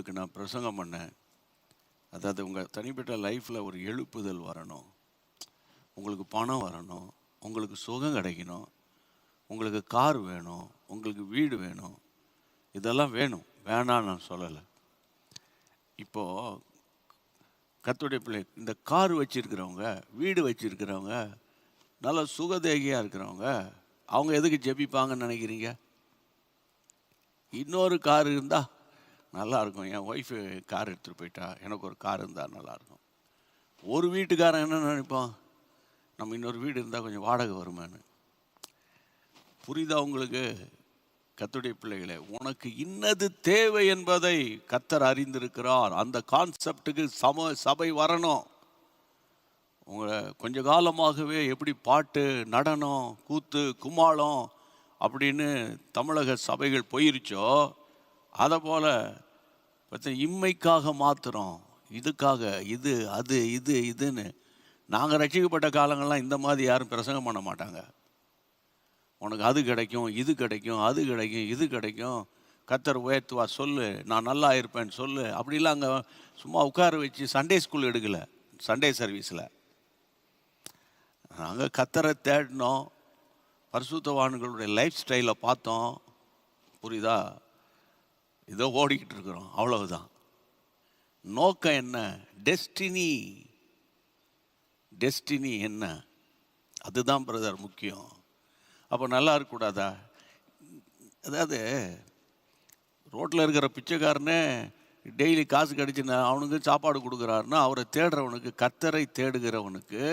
உங்களுக்கு நான் பிரசங்கம் பண்ணேன். அதாவது உங்கள் தனிப்பட்ட லைஃப்பில் ஒரு எழுப்புதல் வரணும், உங்களுக்கு பணம் வரணும், உங்களுக்கு சுகம் கிடைக்கணும், உங்களுக்கு கார் வேணும், உங்களுக்கு வீடு வேணும், இதெல்லாம் வேணும், வேணான்னு நான் சொல்லலை. இப்போது கர்த்தருடைய பிள்ளை, இந்த கார் வச்சுருக்கிறவங்க, வீடு வச்சுருக்கிறவங்க, நல்ல சுகதேகியாக இருக்கிறவங்க, அவங்க எதுக்கு ஜெபிப்பாங்கன்னு நினைக்கிறீங்க? இன்னொரு கார் இருந்தால் நல்லாயிருக்கும், என் ஒய்ஃபு கார் எடுத்துகிட்டு போயிட்டா, எனக்கு ஒரு கார் இருந்தால் நல்லாயிருக்கும். ஒரு வீட்டுக்காரன் என்ன நினைப்பான்? நம்ம இன்னொரு வீடு இருந்தால் கொஞ்சம் வாடகை வருமானு. புரியுதா உங்களுக்கு? கர்த்தருடைய பிள்ளைகளே, உனக்கு இன்னது தேவை என்பதை கர்த்தர் அறிந்திருக்கிறார். அந்த கான்செப்டுக்கு சபை வரணும். உங்களை கொஞ்ச காலமாகவே எப்படி பாட்டு, நடனம், கூத்து, கும்மாளம் அப்படின்னு தமிழக சபைகள் போயிருச்சோ, அதை போல் இம்மைக்காக மாத்திரம், இதுக்காக இது அது இது இதுன்னு. நாங்கள் ரட்சிக்கப்பட்ட காலங்கள்லாம் இந்த மாதிரி யாரும் பிரசங்கம் பண்ண மாட்டாங்க. உனக்கு அது கிடைக்கும், இது கிடைக்கும், அது கிடைக்கும், இது கிடைக்கும், கர்த்தர் உயர்த்துவா சொல்லு, நான் நல்லா இருப்பேன்னு சொல்லு, அப்படிலாம் அங்கே சும்மா உட்கார வச்சு சண்டே ஸ்கூல் எடுக்கலை. சண்டே சர்வீஸில் நாங்கள் கர்த்தரை தேடினோம், பரிசுத்தவான்களுடைய லைஃப் ஸ்டைலை பார்த்தோம். புரியுதா? இதோ ஓடிக்கிட்டு இருக்கிறோம், அவ்வளவுதான். நோக்கம் என்ன? டெஸ்டினி. டெஸ்டினி என்ன? அதுதான் பிரதர் முக்கியம். அப்போ நல்லா இருக்கக்கூடாதா? அதாவது ரோட்டில் இருக்கிற பிச்சைக்காரனே டெய்லி காசு கிடச்சின்னா அவனுக்கு சாப்பாடு கொடுக்குறாருன்னா, அவரை தேடுறவனுக்கு, கர்த்தரை தேடுகிறவனுக்கு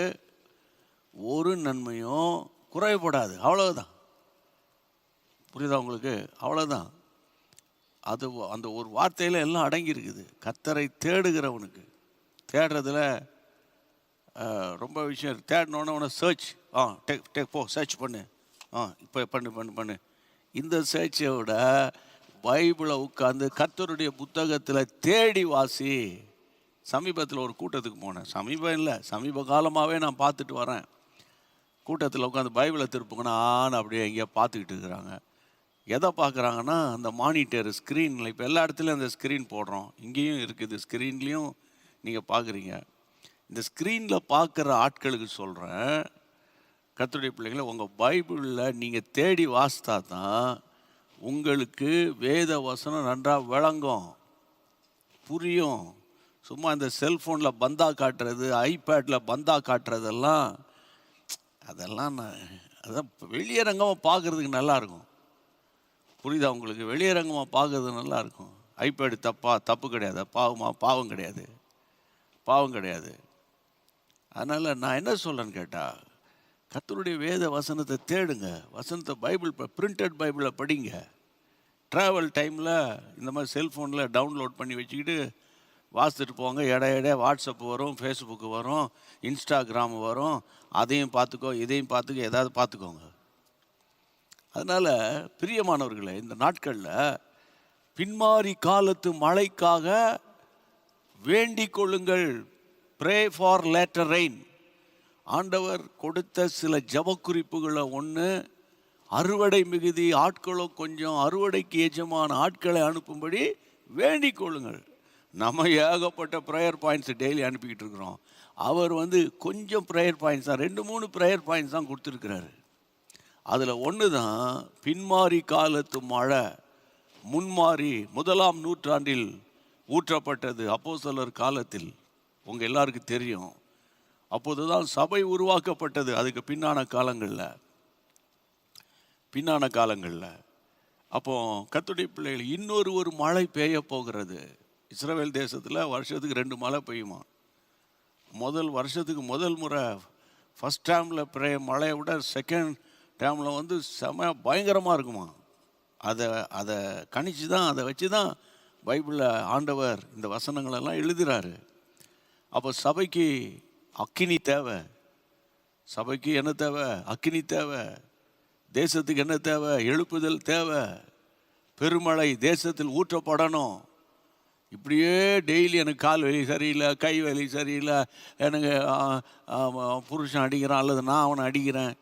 ஒரு நன்மையும் குறைபடாது. அவ்வளவுதான். புரியுதா உங்களுக்கு? அவ்வளோதான். அது அந்த ஒரு வார்த்தையில் எல்லாம் அடங்கியிருக்குது. கர்த்தரை தேடுகிறவனுக்கு. தேடுறதுல ரொம்ப விஷயம். தேடினோன்னு உன சர்ச், டேக் போ, சர்ச் பண்ணு, இப்போ பண்ணு. இந்த சர்ச்சை விட பைபிளை உட்காந்து கர்த்தருடைய புத்தகத்தில் தேடி வாசி. சமீபத்தில் ஒரு கூட்டத்துக்கு போனேன். சமீபம் இல்லை, சமீப காலமாகவே நான் பார்த்துட்டு வரேன். கூட்டத்தில் உட்காந்து பைபிளை திருப்புங்கன்னா அப்படியே எங்கேயா பார்த்துக்கிட்டு இருக்கிறாங்க. எதை பார்க்குறாங்கன்னா, அந்த மானிட்டர் ஸ்க்ரீனில், இப்போ எல்லா இடத்துலையும் அந்த ஸ்க்ரீன் போடுறோம், இங்கேயும் இருக்குது, ஸ்க்ரீன்லேயும் நீங்கள் பார்க்குறீங்க. இந்த ஸ்க்ரீனில் பார்க்குற ஆட்களுக்கு சொல்கிறேன், கர்த்தருடைய பிள்ளைங்களை, உங்கள் பைபிளில் நீங்கள் தேடி வாசித்தா தான் உங்களுக்கு வேத வசனம் நன்றாக விளங்கும், புரியும். சும்மா இந்த செல்ஃபோனில் பந்தா காட்டுறது, ஐபேடில் பந்தா காட்டுறதெல்லாம், அதெல்லாம் அதான் வெளியரங்கமாக பார்க்குறதுக்கு நல்லாயிருக்கும். புரியுதா உங்களுக்கு? வெளியரங்கமாக பார்க்குறது நல்லாயிருக்கும். ஐபேடு தப்பு கிடையாது, பாவம் கிடையாது, பாவம் கிடையாது. அதனால் நான் என்ன சொல்கிறேன்னு கேட்டால், கர்த்தருடைய வேத வசனத்தை தேடுங்க. வசனத்தை பைபிள் பிரிண்டட் பைபிளை படிங்க. ட்ராவல் டைமில் இந்த மாதிரி செல்ஃபோனில் டவுன்லோட் பண்ணி வச்சுக்கிட்டு வாசித்துட்டு போங்க. இடையிடையே வாட்ஸ்அப் வரும், ஃபேஸ்புக்கு வரும், இன்ஸ்டாகிராம் வரும், அதையும் பார்த்துக்கோ, இதையும் பார்த்துக்கோ, ஏதாவது பார்த்துக்கோங்க. அதனால் பிரியமானவர்களே, இந்த நாட்களில் பின்மாறி காலத்து மழைக்காக வேண்டிக் கொள்ளுங்கள். Pray for later rain. ஆண்டவர் கொடுத்த சில ஜபக்குறிப்புகளை ஒன்று, அறுவடை மிகுதி, ஆட்களோ கொஞ்சம், அறுவடைக்கு எஜமான ஆட்களை அனுப்பும்படி வேண்டிக் கொள்ளுங்கள். நம்ம ஏகப்பட்ட ப்ரேயர் பாயிண்ட்ஸ் டெய்லி அனுப்பிக்கிட்டு இருக்கிறோம். அவர் கொஞ்சம் ப்ரேயர் பாயிண்ட்ஸ் தான், 2-3 ப்ரேயர் பாயிண்ட்ஸ் தான் கொடுத்துருக்கிறாரு. அதில் ஒன்று தான் பின்மாறி காலத்து மழை. முன்மாறி 1ஆம் நூற்றாண்டில் ஊற்றப்பட்டது, அப்போஸ்தலர் காலத்தில். உங்கள் எல்லாருக்கும் தெரியும். அப்போது தான் சபை உருவாக்கப்பட்டது. அதுக்கு பின்னான காலங்களில் அப்போ கர்த்தருடைய பிள்ளைகள், இன்னொரு மழை பெய்ய போகிறது. இஸ்ரவேல் தேசத்தில் வருஷத்துக்கு 2 மழை பெய்யுமா. வருஷத்துக்கு முதல் முறை ஃபஸ்ட் டேமில் மழையை விட செகண்ட் டேமில் செம பயங்கரமாக இருக்குமா. அதை கணிச்சு தான், அதை வச்சு தான் பைபிளில் ஆண்டவர் இந்த வசனங்களெல்லாம் எழுதுகிறாரு. அப்போ சபைக்கு அக்கினி தேவை. சபைக்கு என்ன தேவை? அக்கினி தேவை. தேசத்துக்கு என்ன தேவை? எழுப்புதல் தேவை. பெருமழை தேசத்தில் ஊற்றப்படணும். இப்படியே டெய்லி எனக்கு கால் வலி சரியில்லை, கை வலி சரியில்லை, எனக்கு புருஷன் அடிக்கிறான் அல்லது நான் அவனை அடிக்கிறேன்,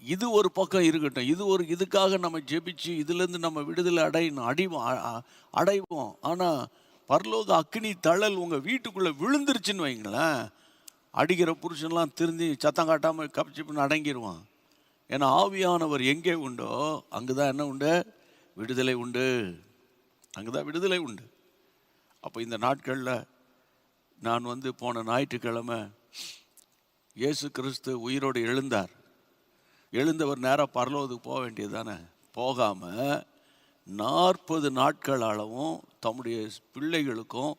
இது ஒரு பக்கம் இருக்கட்டும். இதுக்காக நம்ம ஜெபிச்சு இதிலேருந்து நம்ம விடுதலை அடைவோம். ஆனால் பரலோக அக்கினி தழல் உங்கள் வீட்டுக்குள்ளே விழுந்துருச்சுன்னு வைங்களேன், அடிக்கிற புருஷன்லாம் திருந்தி சத்தம் காட்டாமல் கப்பிச்சுப்புன்னு அடங்கிடுவான். ஏன்னா ஆவியானவர் எங்கே உண்டோ அங்கே தான் என்ன உண்டு? விடுதலை உண்டு. அங்கே தான் விடுதலை உண்டு. அப்போ இந்த நாட்களில் நான் போன ஞாயிற்றுக்கிழமை இயேசு கிறிஸ்து உயிரோடு எழுந்தார். எழுந்தவர் நேராக பரலோகத்துக்கு போக வேண்டியது தானே. போகாமல் 40 நாட்கள் அளவும் தம்முடைய பிள்ளைகளுக்கும்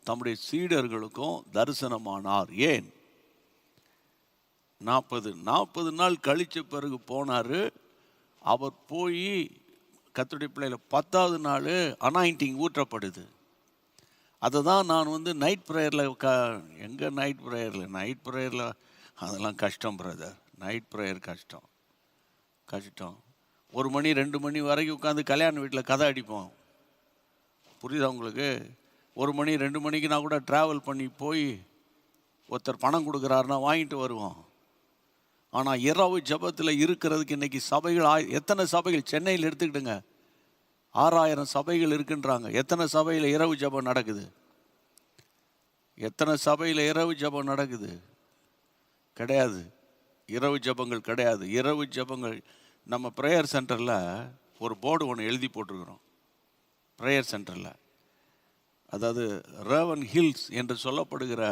தம்முடைய சீடர்களுக்கும் தரிசனமானார். ஏன்? 40 நாள் கழித்த பிறகு போனார். அவர் போய் கர்த்தருடைய பிள்ளையில 10வது நாள் அனாயிண்டிங் ஊற்றப்படுது. அதை தான் நான் நைட் ப்ரேயரில் எங்கே நைட் ப்ரேயரில் அதெல்லாம் கஷ்டம் பிரதர். நைட் ப்ரேயர் கஷ்டம். 1 மணி 2 மணி வரைக்கும் உட்காந்து கல்யாண வீட்டில் கதை அடிப்போம். புரியுதா உங்களுக்கு? 1 மணி 2 மணிக்கு நான் கூட ட்ராவல் பண்ணி போய் ஒருத்தர் பணம் கொடுக்குறாருன்னா வாங்கிட்டு வருவோம். ஆனால் இரவு ஜபத்தில் இருக்கிறதுக்கு இன்றைக்கி சபைகள் எத்தனை சபைகள் சென்னையில் எடுத்துக்கிட்டுங்க, 6000 சபைகள் இருக்குன்றாங்க. எத்தனை சபையில் இரவு ஜபம் நடக்குது? எத்தனை சபையில் இரவு ஜபம் நடக்குது? கிடையாது. இரவு ஜபங்கள் கிடையாது. இரவு ஜபங்கள் நம்ம ப்ரேயர் சென்டரில் ஒரு போர்டு ஒன்று எழுதி போட்டிருக்கிறோம். ப்ரேயர் சென்டரில், அதாவது ரேவன் ஹில்ஸ் என்று சொல்லப்படுகிற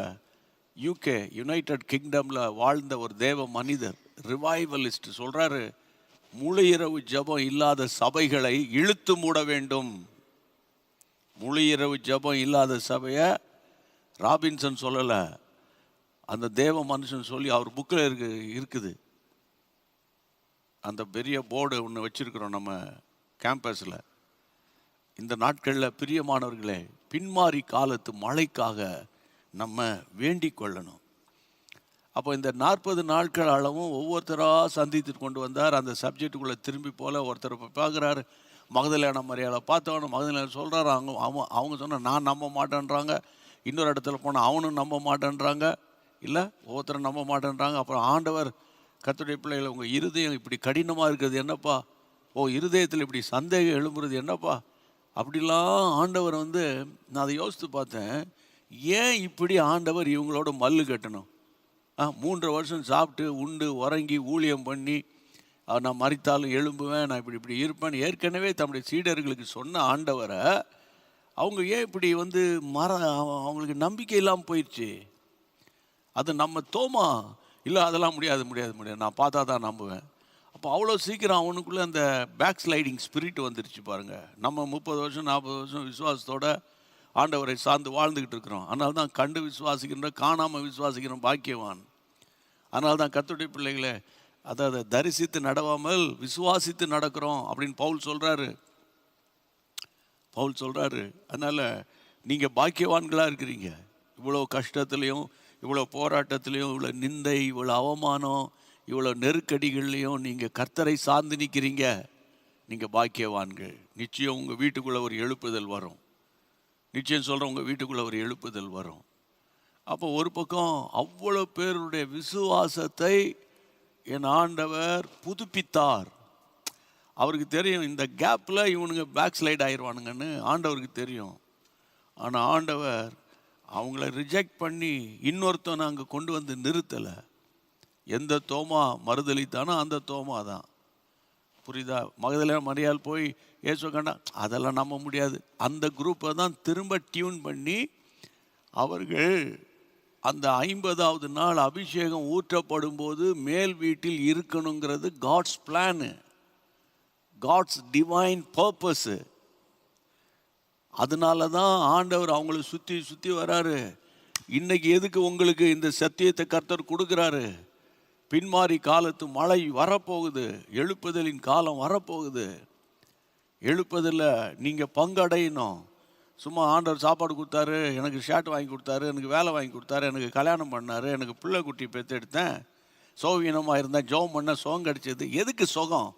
யூகே யுனைடெட் கிங்டமில் வாழ்ந்த ஒரு தேவ மனிதர், ரிவைவலிஸ்ட் சொல்கிறாரு, முழு இரவு ஜபம் இல்லாத சபைகளை இழுத்து மூட வேண்டும். முழு இரவு ஜபம் இல்லாத சபையை ராபின்சன் சொல்லலை, அந்த தேவ மனுஷன் சொல்லி அவர் புக்கில் இருக்குது. அந்த பெரிய போர்டு ஒன்று வச்சுருக்கிறோம் நம்ம கேம்பஸில். இந்த நாட்களில் பிரியமானவர்களே, பின்மாறி காலத்து மழைக்காக நம்ம வேண்டிக் கொள்ளணும். அப்போ இந்த 40 நாட்கள் அளவும் ஒவ்வொருத்தராக சந்தித்து கொண்டு வந்தார். அந்த சப்ஜெக்டுக்குள்ளே திரும்பி போல ஒருத்தர் பார்க்குறாரு. மகதலேனா மரியாதை பார்த்தவன மகதலேனா சொல்கிறாரு. அவங்க சொன்னால் நான் நம்ப மாட்டேன்றாங்க. இன்னொரு இடத்துல போனால் அவனும் நம்ப மாட்டேன்றாங்க. இல்லை, ஒவ்வொருத்தரும் நம்ப மாட்டேன்றாங்க. அப்புறம் ஆண்டவர் கர்த்தருடைய பிள்ளைகளை, உங்கள் இருதயம் இப்படி கடினமாக இருக்கிறது என்னப்பா? இருதயத்தில் இப்படி சந்தேகம் எழும்புறது என்னப்பா? அப்படிலாம் ஆண்டவர் நான் அதை யோசித்து பார்த்தேன். ஏன் இப்படி ஆண்டவர் இவங்களோட மல்லு கட்டணும்? 3 வருஷம் சாப்பிட்டு உண்டு உறங்கி ஊழியம் பண்ணி நான் மரித்தாலும் எழும்புவேன், நான் இப்படி இருப்பேன் ஏற்கனவே தம்முடைய சீடர்களுக்கு சொன்ன ஆண்டவரை அவங்க ஏன் இப்படி அவங்களுக்கு நம்பிக்கை இல்லாமல் போயிடுச்சு. அது நம்ம தோமா இல்லை, அதெல்லாம் முடியாது, நான் பார்த்தா தான் நம்புவேன். அப்போ அவ்வளோ சீக்கிரம் அவனுக்குள்ளே அந்த பேக் ஸ்லைடிங் ஸ்பிரிட் வந்துருச்சு பாருங்கள். நம்ம 30 வருஷம் 40 வருஷம் விசுவாசத்தோட ஆண்டவரை சார்ந்து வாழ்ந்துக்கிட்டு இருக்கிறோம். அதனால தான் கண்டு விசுவாசிக்கின்ற காணாமல் விசுவாசிக்கிற பாக்கியவான். அதனால தான் கர்த்தருடைய பிள்ளைகளை, அதாவது தரிசித்து நடவாமல் விசுவாசித்து நடக்கிறோம் அப்படின்னு பவுல் சொல்கிறாரு. அதனால் நீங்கள் பாக்கியவான்களாக இருக்கிறீங்க. இவ்வளோ கஷ்டத்துலேயும் இவ்வளோ போராட்டத்துலேயும் இவ்வளோ நிந்தை இவ்வளோ அவமானம் இவ்வளோ நெருக்கடிகள்லையும் நீங்கள் கர்த்தரை சார்ந்து நிற்கிறீங்க. நீங்கள் பாக்கியவான்கள். நிச்சயம் உங்கள் வீட்டுக்குள்ளே ஒரு எழுப்புதல் வரும். நிச்சயம் சொல்கிறேன், உங்கள் வீட்டுக்குள்ளே ஒரு எழுப்புதல் வரும். அப்போ ஒரு பக்கம் அவ்வளோ பேருடைய விசுவாசத்தை என் ஆண்டவர் புதுப்பித்தார். அவருக்கு தெரியும் இந்த கேப்பில் இவனுங்க பேக் ஸ்லைட் ஆயிடுவானுங்கன்னு ஆண்டவருக்கு தெரியும். ஆனால் ஆண்டவர் அவங்கள ரிஜெக்ட் பண்ணி இன்னொருத்தனை அங்கே கொண்டு வந்து நிறுத்தலை. எந்த தோமா மறுதளித்தானோ அந்த தோமா தான். புரியுதா? மகதலேனா மரியாள் போய் இயேசுவை கண்டா, அதெல்லாம் நம்ப முடியாது. அந்த குரூப்பை தான் திரும்ப டியூன் பண்ணி அவர்கள் அந்த 50வது நாள் அபிஷேகம் ஊற்றப்படும் போது மேல் வீட்டில் இருக்கணுங்கிறது God's plan, God's divine purpose. அதனால தான் ஆண்டவர் அவங்கள சுற்றி வராரு. இன்னைக்கு எதுக்கு உங்களுக்கு இந்த சத்தியத்தை கர்த்தர் கொடுக்குறாரு? பின்மாறி காலத்து மழை வரப்போகுது, எழுப்புதலின் காலம் வரப்போகுது. எழுப்புதலில் நீங்கள் பங்கடையணும். சும்மா ஆண்டவர் சாப்பாடு கொடுத்தாரு, எனக்கு ஷர்ட் வாங்கி கொடுத்தாரு, எனக்கு வேலை வாங்கி கொடுத்தாரு, எனக்கு கல்யாணம் பண்ணார், எனக்கு பிள்ளை குட்டி பெற்றெடுத்தேன், சோகீனமாக இருந்தேன், ஜோம் பண்ண சுகம் கிடைச்சது. எதுக்கு சுகம்?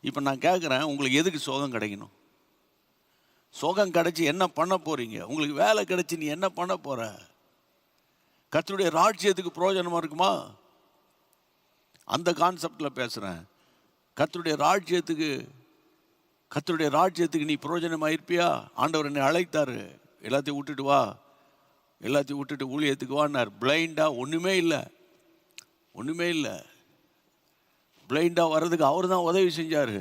இப்போ நான் கேட்குறேன், உங்களுக்கு எதுக்கு சுகம் கிடைக்கணும்? சுகம் கிடைச்சி என்ன பண்ண போகிறீங்க? உங்களுக்கு வேலை கிடைச்சி நீ என்ன பண்ண போகிற? கர்த்தருடைய ராஜ்யத்துக்கு பிரயோஜனமாக இருக்குமா? அந்த கான்செப்டில் பேசுகிறேன். கர்த்தருடைய ராஜ்யத்துக்கு நீ பிரயோஜனமாக இருப்பியா? ஆண்டவர் என்னை அழைத்தார். எல்லாத்தையும் விட்டுட்டு வா, எல்லாத்தையும் விட்டுட்டு ஊழியத்துக்கு வான்னார். பிளைண்டாக ஒன்றுமே இல்லை, ஒன்றுமே இல்லை. பிளைண்டாக வர்றதுக்கு அவர் தான் உதவி செஞ்சார்.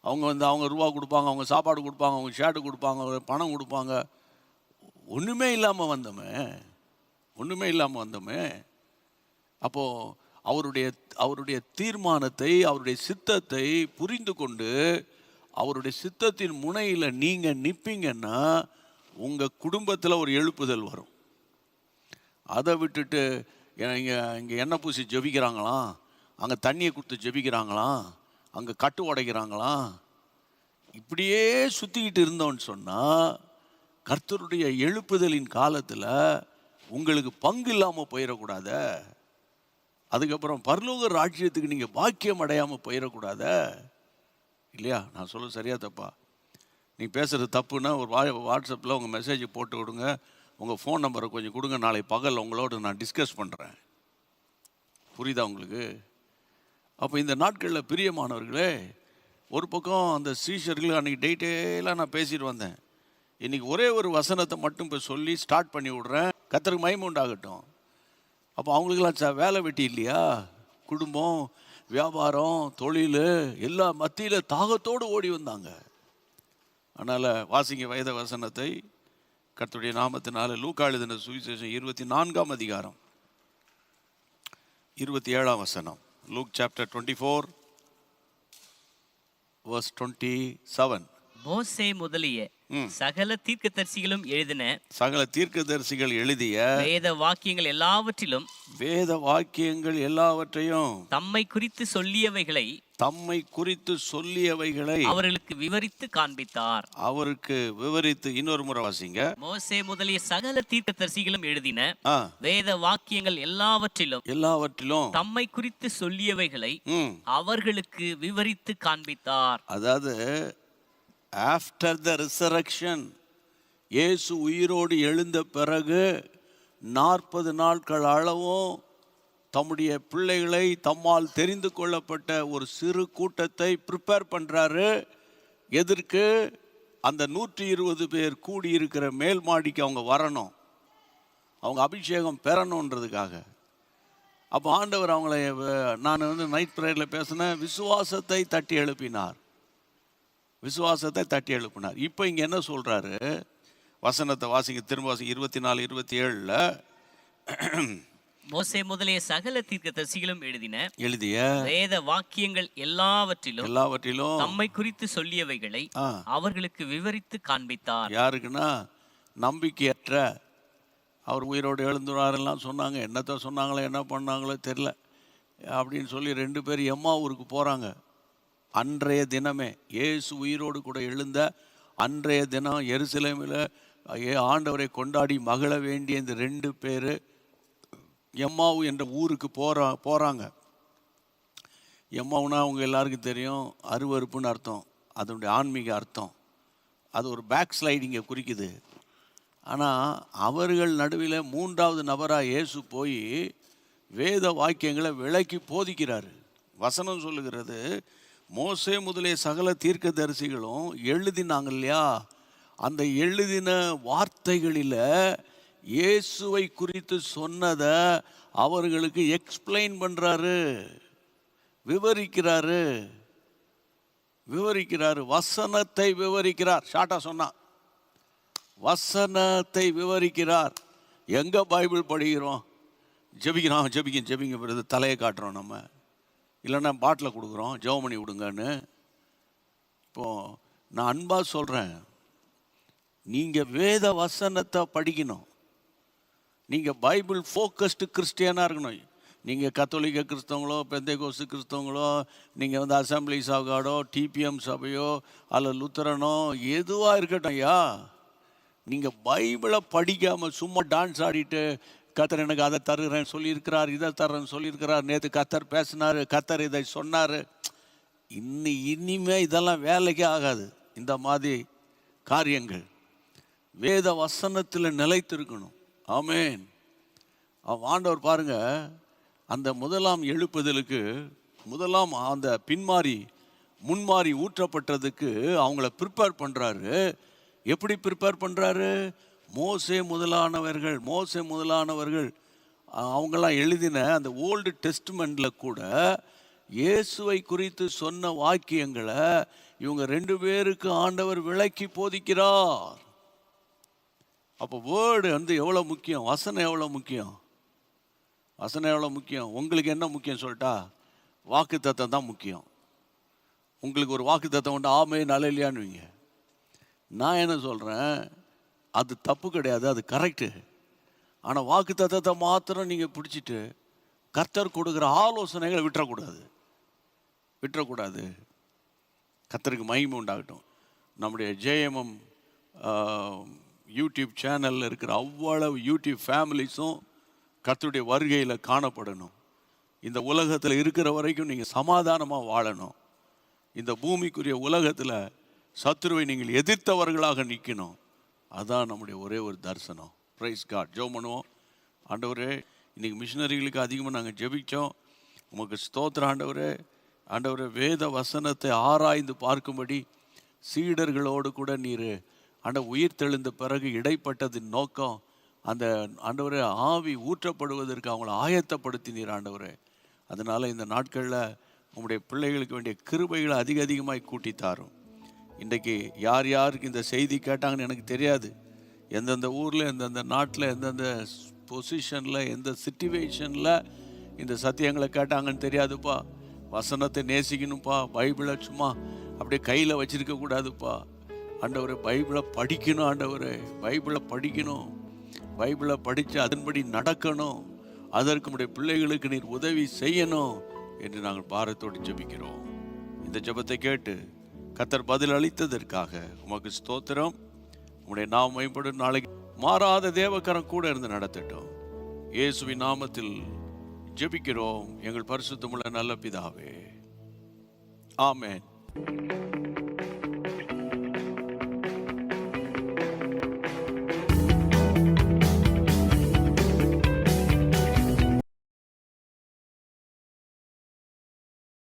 அவங்க ரூபா கொடுப்பாங்க, அவங்க சாப்பாடு கொடுப்பாங்க, அவங்க ஷர்ட்டு கொடுப்பாங்க, பணம் கொடுப்பாங்க. ஒன்றுமே இல்லாமல் வந்தோமே, ஒன்றுமே இல்லாமல் வந்தோமே. அப்போது அவருடைய தீர்மானத்தை, அவருடைய சித்தத்தை புரிந்து கொண்டு அவருடைய சித்தத்தின் முனையில் நீங்கள் நிற்பீங்கன்னா உங்கள் குடும்பத்தில் ஒரு எழுப்புதல் வரும். அதை விட்டுட்டு இங்கே எண்ணெய் பூசி ஜெபிக்கிறாங்களாம், அங்கே தண்ணியை கொடுத்து ஜெபிக்கிறாங்களாம், அங்கே கட்டு உடைக்கிறாங்களாம், இப்படியே சுற்றிக்கிட்டு இருந்தோன்னு சொன்னால் கர்த்தருடைய எழுப்புதலின் காலத்தில் உங்களுக்கு பங்கு இல்லாமல் போயிடக்கூடாத. அதுக்கப்புறம் பரலோக ராஜ்யத்துக்கு நீங்கள் பாக்கியம் அடையாமல் போயிடக்கூடாத இல்லையா? நான் சொல்ல சரியா தப்பா? நீ பேசுகிறது தப்புன்னா ஒரு வாட்ஸ்அப்பில் உங்கள் மெசேஜை போட்டு விடுங்க, உங்கள் ஃபோன் நம்பரை கொஞ்சம் கொடுங்க, நாளை பகல் உங்களோட நான் டிஸ்கஸ் பண்ணுறேன். புரியுதா உங்களுக்கு? அப்போ இந்த நாட்களில் பிரியமானவர்களே, ஒரு பக்கம் அந்த சீஷர்கள் அன்றைக்கி டெய்ட்டெல்லாம் நான் பேசிட்டு வந்தேன். இன்றைக்கி ஒரே ஒரு வசனத்தை மட்டும் இப்போ சொல்லி ஸ்டார்ட் பண்ணி விட்றேன். கர்த்தருக்கு மகிமை உண்டாகட்டும். அப்போ அவங்களுக்கெல்லாம் வேலை வெட்டி இல்லையா? குடும்பம், வியாபாரம், தொழில் எல்லாம் மத்தியில் தாகத்தோடு ஓடி வந்தாங்க. அதனால் வாசிங்க வேத வசனத்தை கர்த்தருடைய நாமத்தினால. லூக்கா எழுதின சுவிசேஷம் 24ஆம் அதிகாரம் 27ஆம் வசனம். Look chapter 24 verse 27. மோசே முதலிய சகல தீர்க்கதரிசிகளும் எழுதின, சகல தீர்க்கதரிசிகள் எழுதிய வேத வாக்கியங்கள் எல்லாவற்றையும் தம்மை குறித்து சொல்லியவைகளை அவர்களுக்கு விவரித்து காண்பித்தார். அவருக்கு விவரித்து. இன்னொரு முறை வாசிங்க. மோசே முதலிய சகல தீர்க்கதரிசிகளும் எழுதின வேத வாக்கியங்கள் எல்லாவற்றிலும் தம்மை குறித்து சொல்லியவைகளை அவர்களுக்கு விவரித்து காண்பித்தார். அதாவது ஆஃப்டர் த ரிசரக்ஷன், இயேசு உயிரோடு எழுந்த பிறகு 40 நாட்கள் அளவும் தம்முடைய பிள்ளைகளை தம்மால் தெரிந்து கொள்ளப்பட்ட ஒரு சிறு கூட்டத்தை ப்ரிப்பேர் பண்ணுறாரு. எதற்கு? அந்த 120 பேர் கூடியிருக்கிற மேல் மாடிக்கு அவங்க வரணும், அவங்க அபிஷேகம் பெறணுன்றதுக்காக. அப்போ ஆண்டவர் அவங்கள, நான் நைட் ப்ரேயரில் பேசினேன், விசுவாசத்தை தட்டி எழுப்பினார். இப்போ இங்கே என்ன சொல்கிறாரு? வசனத்தை வாசிங்க, திரும்ப வாசிங்க. 24, 27ல் மோசே முதலிய சகல தீர்க்கதரிசிகளும் எழுதிய வேத வாக்கியங்கள் எல்லாவற்றிலும் தம்மை குறித்து சொல்லியவைகளை அவர்களுக்கு விவரித்து காண்பித்தார். யாருக்குன்னா, நம்பிக்கையற்ற, அவர் உயிரோடு எழுந்துறாரெல்லாம் சொன்னாங்க, என்னத்தை சொன்னாங்களோ என்ன பண்ணாங்களோ தெரில அப்படின்னு சொல்லி 2 பேர் எம்மாவூருக்கு போகிறாங்க. அன்றைய தினமே, இயேசு உயிரோடு கூட எழுந்த அன்றைய தினம் எருசலேமில் ஆண்டவரை கொண்டாடி மகிழ வேண்டிய இந்த 2 பேர் எம்மாவு என்ற ஊருக்கு போகிறாங்க. எம்மாவுனா அவங்க எல்லாருக்கும் தெரியும், அருவருப்புன்னு அர்த்தம், அதனுடைய ஆன்மீக அர்த்தம். அது ஒரு பேக் ஸ்லைடிங்கை குறிக்குது. ஆனால் அவர்கள் நடுவில் 3வது நபராக இயேசு போய் வேத வாக்கியங்களை விளக்கி போதிக்கிறாரு. வசனம் சொல்லுகிறது, மோசே முதலிய சகல தீர்க்கதரிசிகளும் எழுதினாங்க இல்லையா, அந்த எழுதின வார்த்தைகளில் இயேசுவை குறித்து சொன்னதை அவர்களுக்கு எக்ஸ்பிளைன் பண்ணுறாரு, விவரிக்கிறாரு. வசனத்தை விவரிக்கிறார். ஷார்ட்டாக சொன்னான், வசனத்தை விவரிக்கிறார். எங்கே பைபிள் படிக்கிறோம்? ஜெபிங்க தலையை காட்டுறோம் நம்ம, இல்லைன்னா பாட்டில் கொடுக்குறோம், ஜெபம் பண்ணி விடுங்கன்னு. இப்போது நான் அன்பாக சொல்கிறேன், நீங்கள் வேத வசனத்தை படிக்கணும். நீங்கள் பைபிள் ஃபோக்கஸ்டு கிறிஸ்டியனாக இருக்கணும். நீங்கள் கத்தோலிக்க கிறிஸ்தவங்களோ, பெந்தேகோஸ்து கிறிஸ்தவங்களோ, நீங்கள் அசம்பிளிஸ் ஆஃப் காடோ, டிபிஎம் சபையோ, அல்ல லுத்தரனோ, எதுவாக இருக்கட்டும் ஐயா, நீங்கள் பைபிளை படிக்காமல் சும்மா டான்ஸ் ஆடிட்டு, கத்தர் எனக்கு அதை தருகிறேன் சொல்லியிருக்கிறார், இதை தர்றேன்னு சொல்லியிருக்கிறார், நேற்று கத்தர் பேசினார், கத்தர் இதை சொன்னார், இனிமே இதெல்லாம் வேலைக்கே ஆகாது. இந்த மாதிரி காரியங்கள் வேத வசனத்தில் நிலைத்திருக்கணும். ஆமேன். ஆண்டவர் பாருங்க, அந்த முதலாம் எழுப்புதலுக்கு, முதலாம் அந்த முன்மாறி ஊற்றப்பட்டதுக்கு அவங்கள ப்ரிப்பேர் பண்ணுறாரு. எப்படி ப்ரிப்பேர் பண்ணுறாரு? மோசே முதலானவர்கள் அவங்கெல்லாம் எழுதின அந்த ஓல்டு டெஸ்ட்மெண்ட்டில் கூட இயேசுவை குறித்து சொன்ன வாக்கியங்களை இவங்க 2 பேருக்கு ஆண்டவர் விளக்கி போதிக்கிறார். அப்போ வேர்டு வந்து எவ்வளோ முக்கியம், வசனம் எவ்வளோ முக்கியம், உங்களுக்கு என்ன முக்கியம் சொல்லட்டா? வாக்குத்தத்தம் தான் முக்கியம். உங்களுக்கு ஒரு வாக்குத்தத்தம் உண்டு, ஆமே நல்ல இல்லையான்னுவீங்க. நான் என்ன சொல்கிறேன், அது தப்பு கிடையாது, அது கரெக்டு. ஆனால் வாக்குத்தத்தத்தை மாத்திரம் நீங்கள் பிடிச்சிட்டு கர்த்தர் கொடுக்குற ஆலோசனைகளை விட்டுறக்கூடாது. கர்த்தருக்கு மகிமை உண்டாகட்டும். நம்முடைய ஜேஎம்எம் யூடியூப் சேனலில் இருக்கிற அவ்வளவு யூடியூப் ஃபேமிலிஸும் கர்த்தருடைய வருகையில் காணப்படணும். இந்த உலகத்தில் இருக்கிற வரைக்கும் நீங்கள் சமாதானமாக வாழணும். இந்த பூமிக்குரிய உலகத்தில் சத்துருவை நீங்கள் எதிர்த்தவர்களாக நிற்கணும். அதான் நம்முடைய ஒரே ஒரு தரிசனம். Praise God. ஜெபம் பண்ணுவோம். ஆண்டவரே, இன்றைக்கி மிஷினரிகளுக்கு அதிகமாக நாங்கள் ஜெபித்தோம். உமக்கு ஸ்தோத்திரம் ஆண்டவரே. வேத வசனத்தை ஆராய்ந்து பார்க்கும்படி சீடர்களோடு கூட நீர் உயிர் தெழுந்த பிறகு இடைப்பட்டதின் நோக்கம் அந்த ஆண்டவரே ஆவி ஊற்றப்படுவதற்கு அவங்கள ஆயத்தப்படுத்தினீர் ஆண்டவரே. அதனால் இந்த நாட்களில் உங்களுடைய பிள்ளைகளுக்கு வேண்டிய கிருபைகளை அதிகமாய் கூட்டித்தாரும். இன்றைக்கு யாருக்கு இந்த செய்தி கேட்டாங்கன்னு எனக்கு தெரியாது. எந்தெந்த ஊரில், எந்தெந்த நாட்டில், எந்தெந்த பொசிஷனில், எந்த சிச்சுவேஷனில் இந்த சத்தியங்களை கேட்டாங்கன்னு தெரியாதுப்பா. வசனத்தை நேசிக்கணும்ப்பா. பைபிளை சும்மா அப்படியே கையில் வச்சிருக்க கூடாதுப்பா. ஆண்டவரே, பைபிளை படிக்கணும். ஆண்டவரே, பைபிளை படித்து அதன்படி நடக்கணும். அதற்கு நம்முடைய பிள்ளைகளுக்கு நீர் உதவி செய்யணும் என்று நாங்கள் பாரத்தோடு ஜெபிக்கிறோம். இந்த ஜெபத்தை கேட்டு கர்த்தர் பதில் அளித்ததற்காக உமக்கு ஸ்தோத்திரம். உம்முடைய நாமம் மகிமைப்படும். நாளைக்கு மாறாத தேவக்கரம் கூட இருந்து நடத்தட்டும். இயேசுவின் நாமத்தில் ஜெபிக்கிறோம் எங்கள் பரிசுத்தமுள்ள நல்ல பிதாவே. ஆமென்.